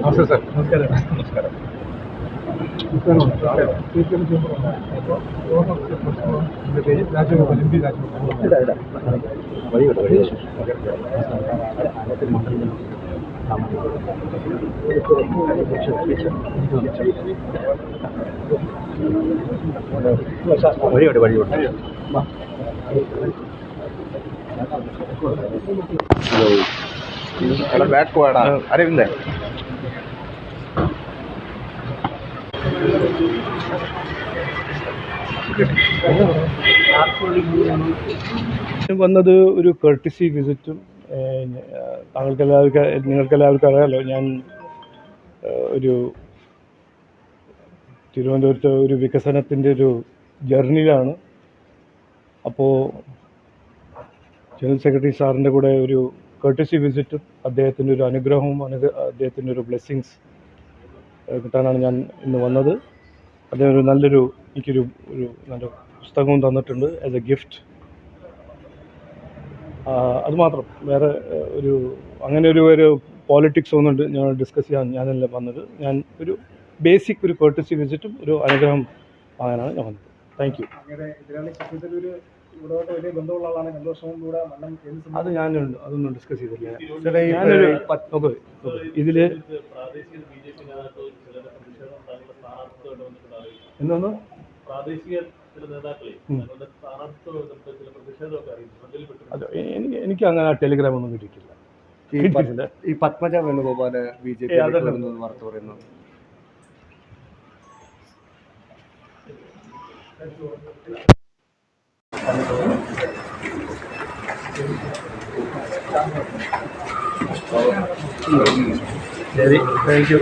നമസ്കാരം സാർ. നമസ്കാരം. നമസ്കാരം. എൻ്റെ പേര് രാജഗോപാൽ, എം പി രാജഗോപാൽ. വഴിയോട്ട് बैट को अरे विंदे വന്നത് ഒരു കർട്ടിസി വിസിറ്റും നിങ്ങൾക്കെല്ലാവർക്കും അറിയാമല്ലോ. ഞാൻ ഒരു തിരുവനന്തപുരത്ത് ഒരു വികസനത്തിൻ്റെ ഒരു ജേർണിയിലാണ്. അപ്പോൾ ജനറൽ സെക്രട്ടറി സാറിൻ്റെ കൂടെ ഒരു കർട്ടിസി വിസിറ്റും അദ്ദേഹത്തിൻ്റെ ഒരു അനുഗ്രഹവും അദ്ദേഹത്തിൻ്റെ ഒരു ബ്ലെസ്സിങ്സ് കിട്ടാനാണ് ഞാൻ ഇന്ന് വന്നത്. അദ്ദേഹം എനിക്കൊരു നല്ല പുസ്തകവും തന്നിട്ടുണ്ട് ആസ് എ ഗിഫ്റ്റ്. അതുമാത്രം വേറെ അങ്ങനെ ഒരു പോളിറ്റിക്സ് ഒന്നും ഞാൻ ഡിസ്കസ് ചെയ്യാൻ ഞാനല്ല വന്നത്. ഞാൻ ഒരു ബേസിക് ഒരു കർട്ടിസി വിസിറ്റും ഒരു അനുഗ്രഹം വാങ്ങാനാണ് ഞാൻ വന്നത്. Thank you. അത് അതൊന്നും ഡിസ്കസ് ചെയ്തില്ല. ഇതിൽ എന്തോന്ന് എനിക്ക് അങ്ങനെ ടെലിഗ്രാം ഒന്നും കിട്ടിയിട്ടില്ല. ഈ പത്മജ വേണുഗോപാല് BJP വാർത്ത പറയുന്നു. ശരി, താങ്ക് യു.